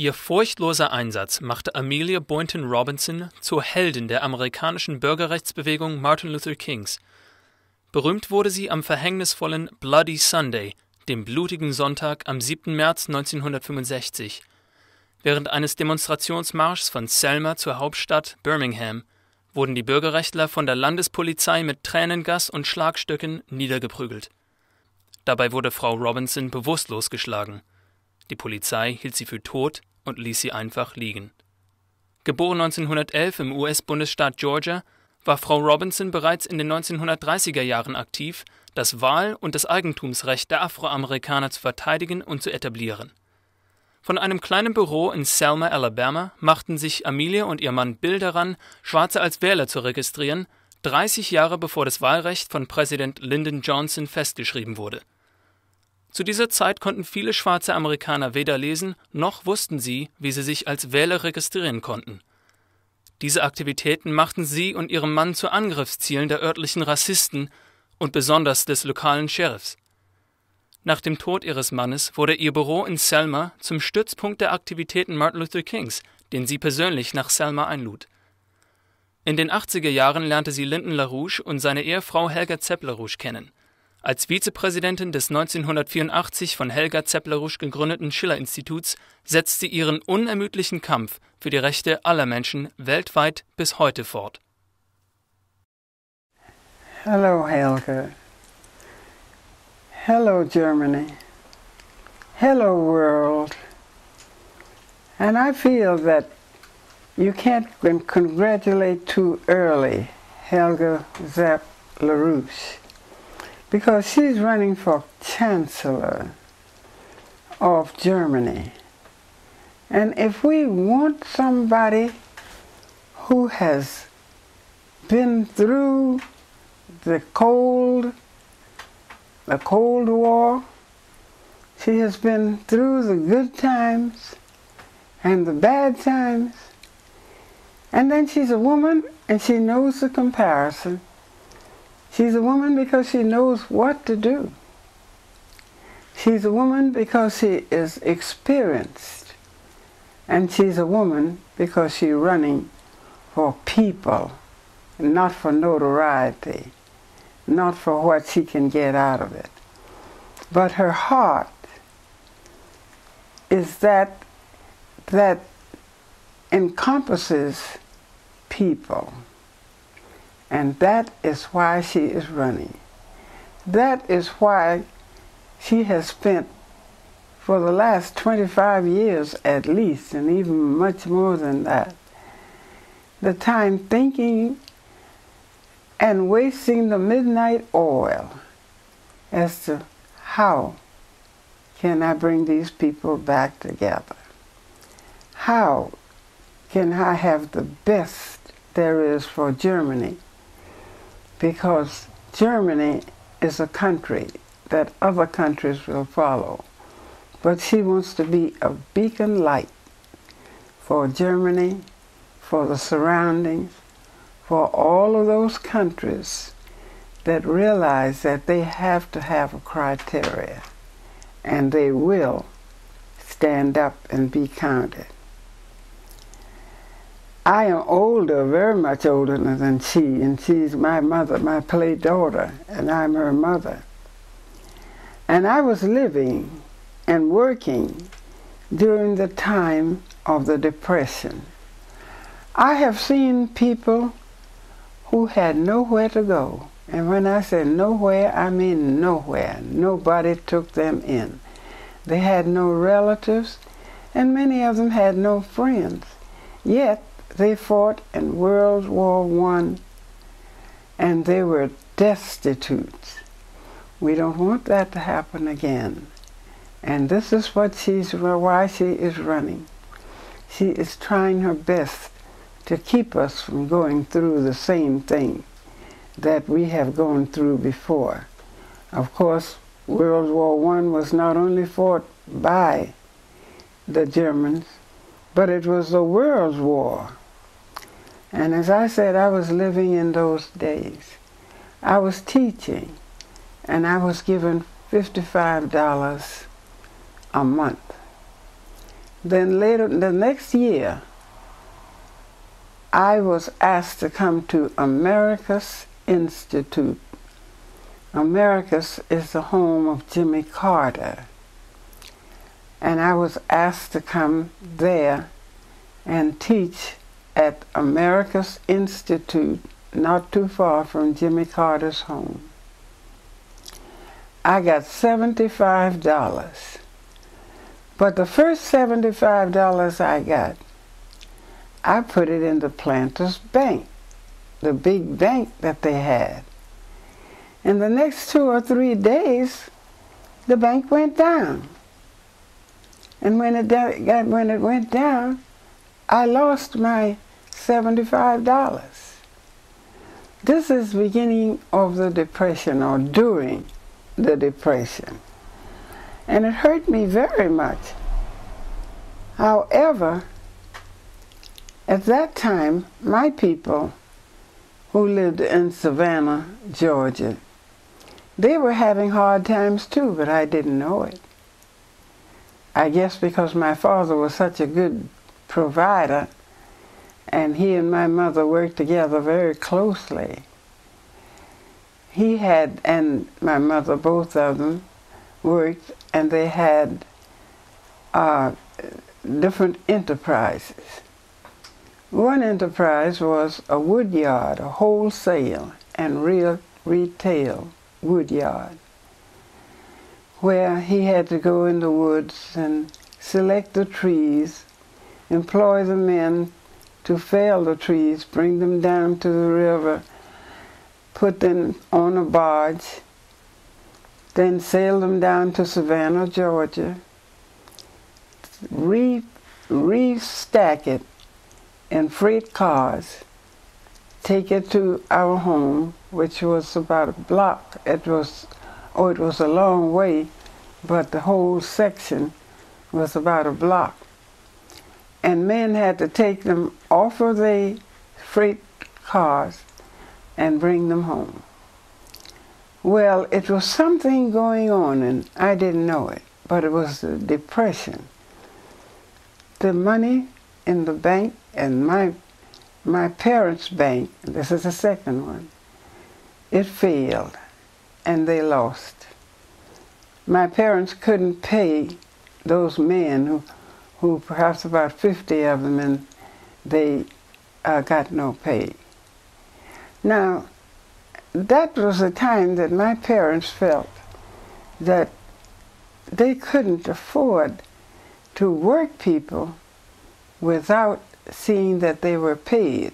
Ihr furchtloser Einsatz machte Amelia Boynton Robinson zur Heldin der amerikanischen Bürgerrechtsbewegung Martin Luther Kings. Berühmt wurde sie am verhängnisvollen Bloody Sunday, dem blutigen Sonntag am 7. März 1965. Während eines Demonstrationsmarschs von Selma zur Hauptstadt Birmingham wurden die Bürgerrechtler von der Landespolizei mit Tränengas und Schlagstöcken niedergeprügelt. Dabei wurde Frau Robinson bewusstlos geschlagen. Die Polizei hielt sie für tot und ließ sie einfach liegen. Geboren 1911 im US-Bundesstaat Georgia, war Frau Robinson bereits in den 1930er Jahren aktiv, das Wahl- und das Eigentumsrecht der Afroamerikaner zu verteidigen und zu etablieren. Von einem kleinen Büro in Selma, Alabama, machten sich Amelia und ihr Mann Bill daran, Schwarze als Wähler zu registrieren, 30 Jahre bevor das Wahlrecht von Präsident Lyndon Johnson festgeschrieben wurde. Zu dieser Zeit konnten viele schwarze Amerikaner weder lesen, noch wussten sie, wie sie sich als Wähler registrieren konnten. Diese Aktivitäten machten sie und ihrem Mann zu Angriffszielen der örtlichen Rassisten und besonders des lokalen Sheriffs. Nach dem Tod ihres Mannes wurde ihr Büro in Selma zum Stützpunkt der Aktivitäten Martin Luther Kings, den sie persönlich nach Selma einlud. In den 80er Jahren lernte sie Lyndon LaRouche und seine Ehefrau Helga Zepp-LaRouche kennen. Als Vizepräsidentin des 1984 von Helga Zepp-LaRouche gegründeten Schiller-Instituts setzt sie ihren unermüdlichen Kampf für die Rechte aller Menschen weltweit bis heute fort. Hello, Helga. Hello, Germany. Hello, world. And I feel that you can't congratulate too early Helga Zepp-LaRouche, because she's running for Chancellor of Germany. And if we want somebody who has been through the Cold War, she has been through the good times and the bad times, and then she's a woman and she knows the comparison. She's a woman because she knows what to do. She's a woman because she is experienced. And she's a woman because she's running for people, not for notoriety, not for what she can get out of it. But her heart is that encompasses people. And that is why she is running. That is why she has spent, for the last 25 years at least, and even much more than that, the time thinking and wasting the midnight oil as to how can I bring these people back together? How can I have the best there is for Germany? Because Germany is a country that other countries will follow. But she wants to be a beacon light for Germany, for the surroundings, for all of those countries that realize that they have to have a criteria, and they will stand up and be counted. I am older, very much older than she, and she's my mother, my play daughter, and I'm her mother. And I was living and working during the time of the Depression. I have seen people who had nowhere to go. And when I say nowhere, I mean nowhere. Nobody took them in. They had no relatives, and many of them had no friends. Yet they fought in World War I, and they were destitute. We don't want that to happen again. And this is why she is running. She is trying her best to keep us from going through the same thing that we have gone through before. Of course, World War I was not only fought by the Germans, but it was the World War. And as I said, I was living in those days. I was teaching, and I was given $55 a month. Then later, the next year, I was asked to come to America's Institute. America's is the home of Jimmy Carter. And I was asked to come there and teach at America's Institute, not too far from Jimmy Carter's home. I got $75. But the first $75 I got, I put it in the Planters Bank, the big bank that they had. And the next 2 or 3 days, the bank went down. And when it went down, I lost my $75. This is the beginning of the Depression, or during the Depression. And it hurt me very much. However, at that time, my people who lived in Savannah, Georgia, they were having hard times too, but I didn't know it. I guess because my father was such a good provider, and he and my mother worked together very closely. He had, and my mother, both of them, worked, and they had different enterprises. One enterprise was a wood yard, a wholesale and retail wood yard, where he had to go in the woods and select the trees, employ the men to fell the trees, bring them down to the river, put them on a barge, then sail them down to Savannah, Georgia, restack it in freight cars, take it to our home, which was about a block. It was a long way, but the whole section was about a block. And men had to take them off of the freight cars and bring them home. Well, it was something going on, and I didn't know it, but it was the Depression. The money in the bank, and my parents' bank, this is the second one, it failed, and they lost. My parents couldn't pay those men who perhaps about 50 of them, and they got no pay. Now, that was a time that my parents felt that they couldn't afford to work people without seeing that they were paid.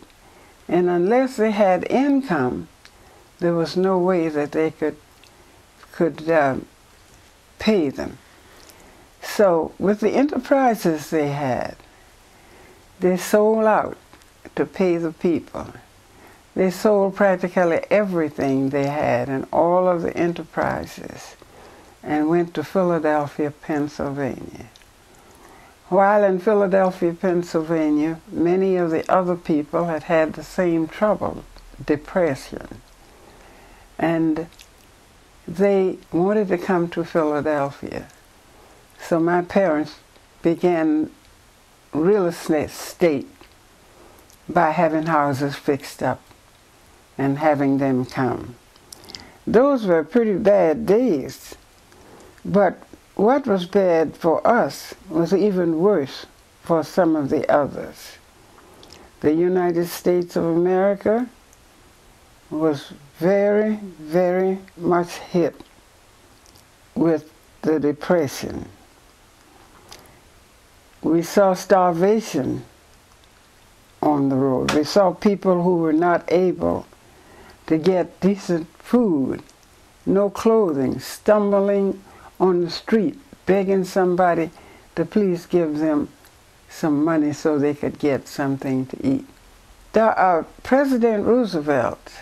And unless they had income, there was no way that they could pay them. So with the enterprises they had, they sold out to pay the people. They sold practically everything they had in all of the enterprises and went to Philadelphia, Pennsylvania. While in Philadelphia, Pennsylvania, many of the other people had had the same trouble, depression. And they wanted to come to Philadelphia. So my parents began real estate by having houses fixed up and having them come. Those were pretty bad days, but what was bad for us was even worse for some of the others. The United States of America was very, very much hit with the Depression. We saw starvation on the road. We saw people who were not able to get decent food, no clothing, stumbling on the street, begging somebody to please give them some money so they could get something to eat. President Roosevelt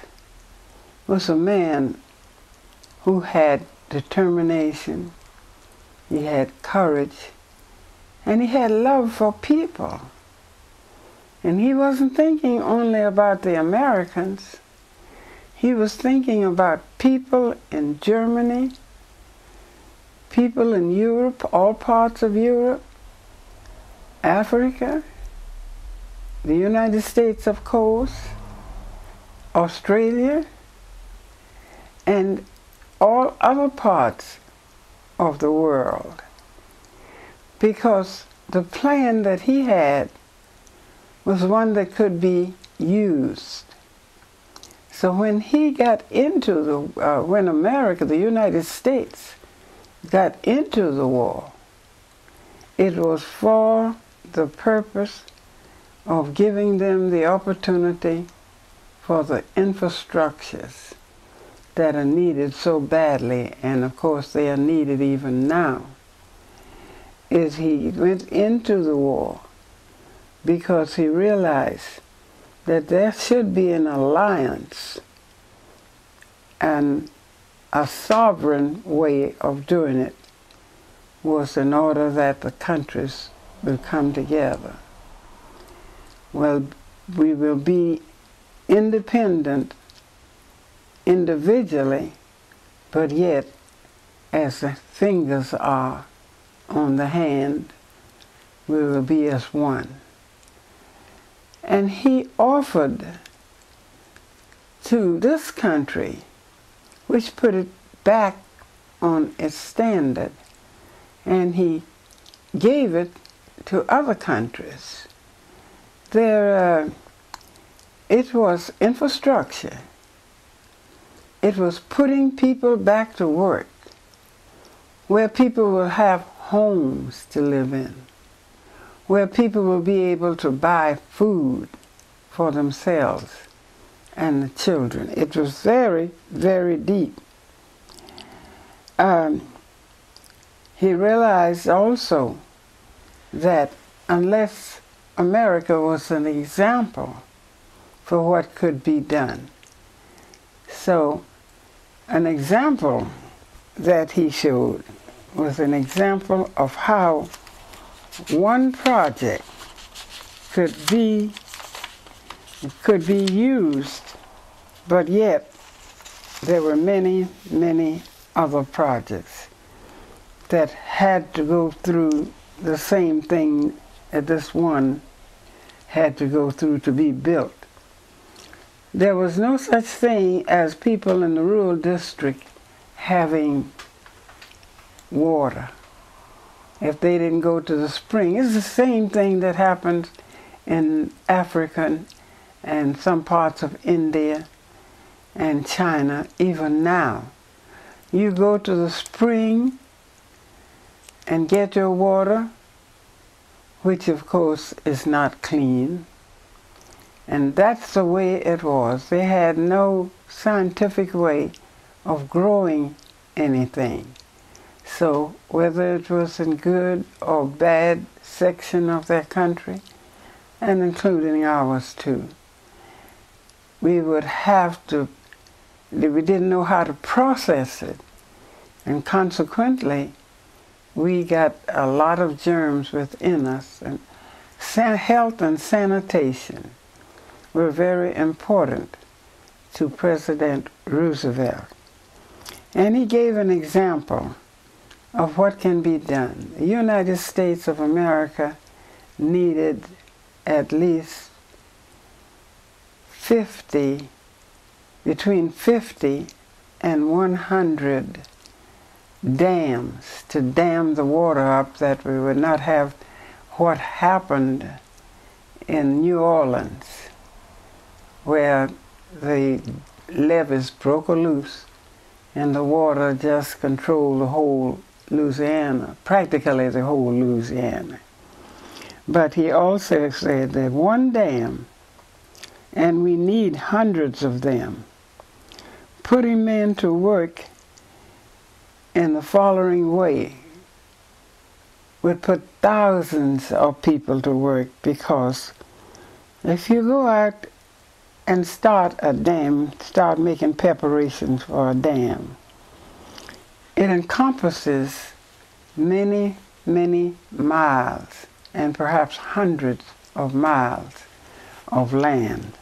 was a man who had determination, he had courage, and he had love for people. And he wasn't thinking only about the Americans. He was thinking about people in Germany, people in Europe, all parts of Europe, Africa, the United States, of course, Australia, and all other parts of the world, because the plan that he had was one that could be used. So when he got into when America, the United States, got into the war, it was for the purpose of giving them the opportunity for the infrastructures that are needed so badly, and of course they are needed even now. Is he went into the war because he realized that there should be an alliance and a sovereign way of doing it was in order that the countries will come together. Well, we will be independent individually, but yet as the fingers are on the hand, we will be as one. And he offered to this country, which put it back on its standard, and he gave it to other countries. It was infrastructure. It was putting people back to work, where people will have homes to live in, where people will be able to buy food for themselves and the children. It was very, very deep. He realized also that unless America was an example for what could be done. So an example that he showed was an example of how one project could be used, but yet there were many, many other projects that had to go through the same thing that this one had to go through to be built. There was no such thing as people in the rural district having water if they didn't go to the spring. It's the same thing that happens in Africa and some parts of India and China even now. You go to the spring and get your water, which of course is not clean. And that's the way it was. They had no scientific way of growing anything. So whether it was in good or bad section of their country, and including ours too, we would have to, we didn't know how to process it. And consequently, we got a lot of germs within us. And health and sanitation were very important to President Roosevelt. And he gave an example of what can be done. The United States of America needed at least between 50 and 100 dams to dam the water up, that we would not have what happened in New Orleans, where the levees broke loose and the water just controlled the whole Louisiana, practically the whole Louisiana. But he also said that one dam, and we need hundreds of them, putting men to work in the following way would put thousands of people to work, because if you go out and start a dam, start making preparations for a dam, it encompasses many, many miles and perhaps hundreds of miles of land.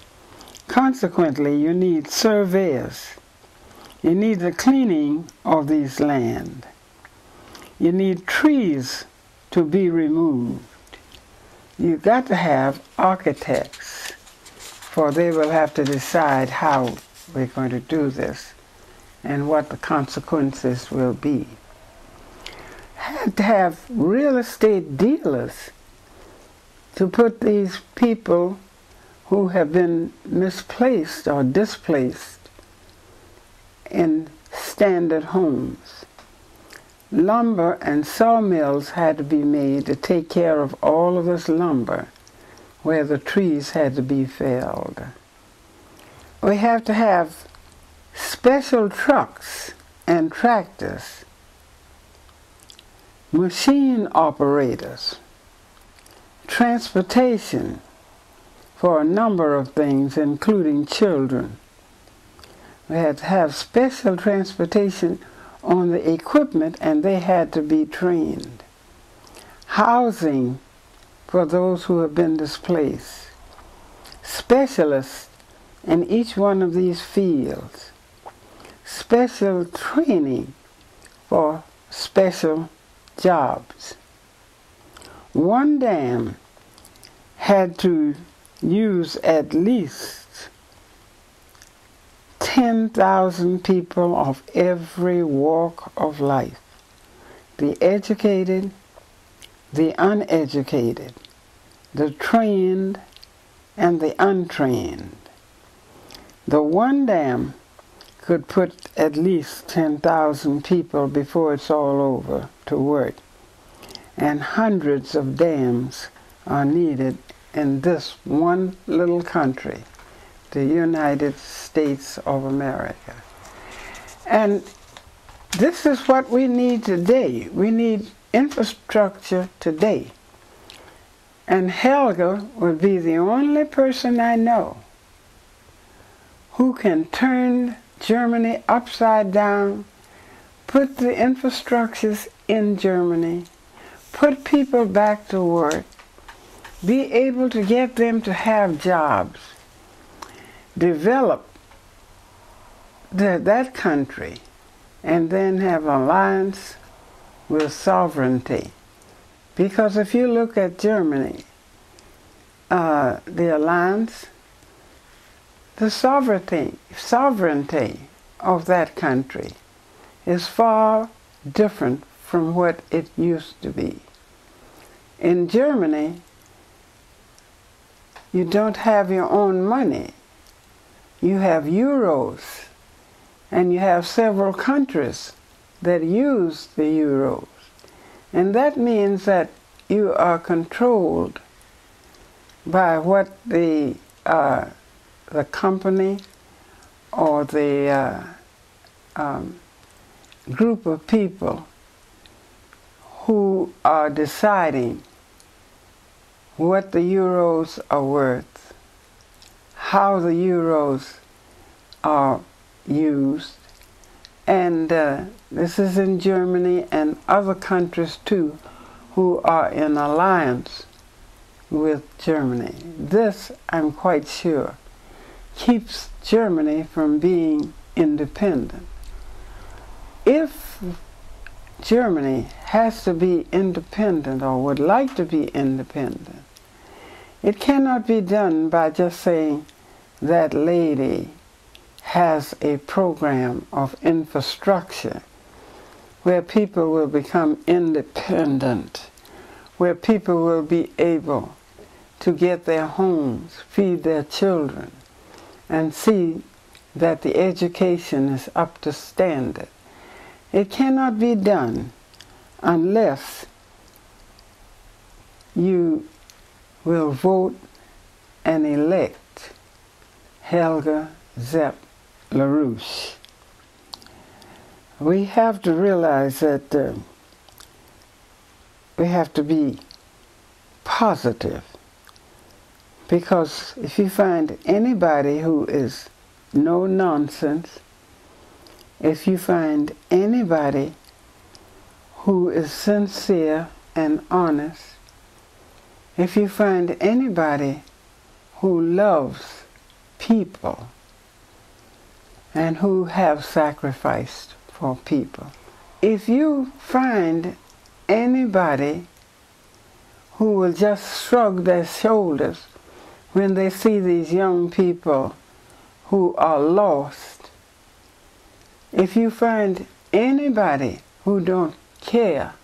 Consequently, you need surveyors. You need the cleaning of these land. You need trees to be removed. You've got to have architects, for they will have to decide how we're going to do this and what the consequences will be. Had to have real estate dealers to put these people who have been misplaced or displaced in standard homes. Lumber and sawmills had to be made to take care of all of this lumber where the trees had to be felled. We have to have special trucks and tractors, machine operators, transportation for a number of things, including children. We had to have special transportation on the equipment, and they had to be trained. Housing for those who have been displaced. Specialists in each one of these fields. Special training for special jobs. One dam had to use at least 10,000 people of every walk of life. The educated, the uneducated, the trained, and the untrained. The one dam could put at least 10,000 people before it's all over to work. And hundreds of dams are needed in this one little country, the United States of America. And this is what we need today. We need infrastructure today. And Helga would be the only person I know who can turn Germany upside down, put the infrastructures in Germany, put people back to work, be able to get them to have jobs, develop that country, and then have alliance with sovereignty. Because if you look at Germany, the alliance, the sovereignty of that country is far different from what it used to be. In Germany, you don't have your own money. You have euros, and you have several countries that use the euros. And that means that you are controlled by what the company or the group of people who are deciding what the euros are worth, how the euros are used, and this is in Germany and other countries too who are in alliance with Germany. This, I'm quite sure, keeps Germany from being independent. If Germany has to be independent or would like to be independent, it cannot be done by just saying that lady has a program of infrastructure where people will become independent, where people will be able to get their homes, feed their children, and see that the education is up to standard. It cannot be done unless you will vote and elect Helga Zepp-LaRouche. We have to realize that we have to be positive, because if you find anybody who is no nonsense, if you find anybody who is sincere and honest, if you find anybody who loves people and who have sacrificed for people, if you find anybody who will just shrug their shoulders when they see these young people who are lost. If you find anybody who don't care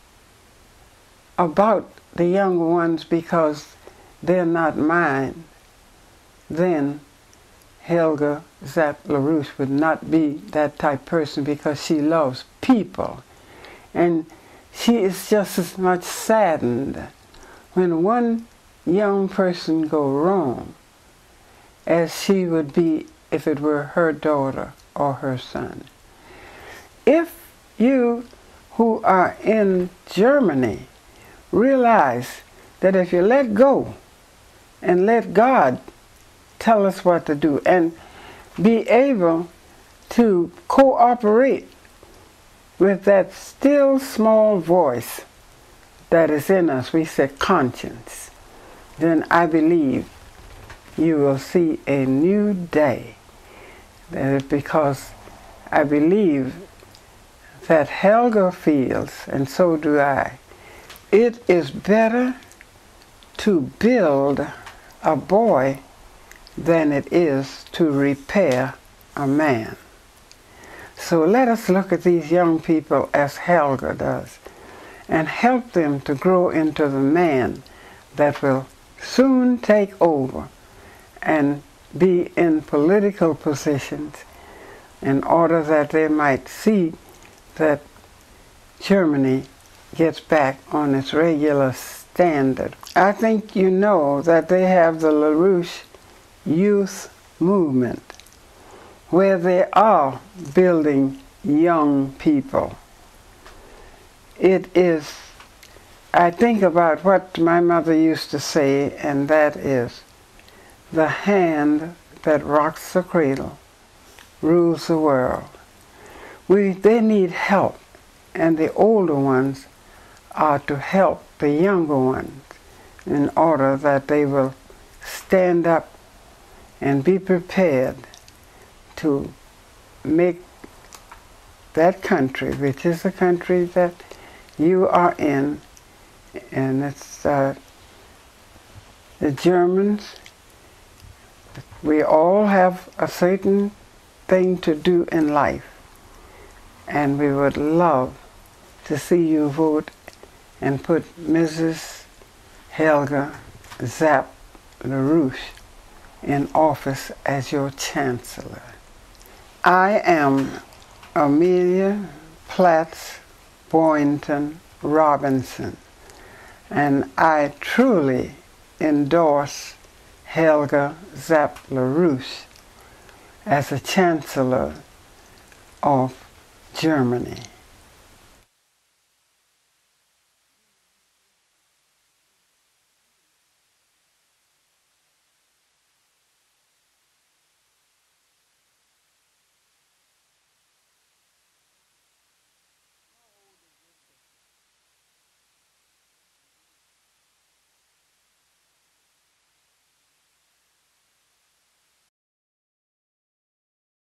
about the younger ones because they're not mine, then Helga Zepp-LaRouche would not be that type of person, because she loves people. And she is just as much saddened when one young person go wrong as she would be if it were her daughter or her son. If you who are in Germany realize that if you let go and let God tell us what to do and be able to cooperate with that still small voice that is in us, we say conscience, then I believe you will see a new day. Because I believe that Helga feels, and so do I, it is better to build a boy than it is to repair a man. So let us look at these young people as Helga does, and help them to grow into the man that will soon take over and be in political positions, in order that they might see that Germany gets back on its regular standard. I think you know that they have the LaRouche youth movement, where they are building young people. It is, I think about what my mother used to say, and that is, the hand that rocks the cradle rules the world. They need help, and the older ones are to help the younger ones in order that they will stand up and be prepared to make that country, which is the country that you are in, and it's the Germans. We all have a certain thing to do in life, and we would love to see you vote and put Mrs. Helga Zepp-LaRouche in office as your chancellor. I am Amelia Platts Boynton Robinson, and I truly endorse Helga Zepp-LaRouche as a chancellor of Germany.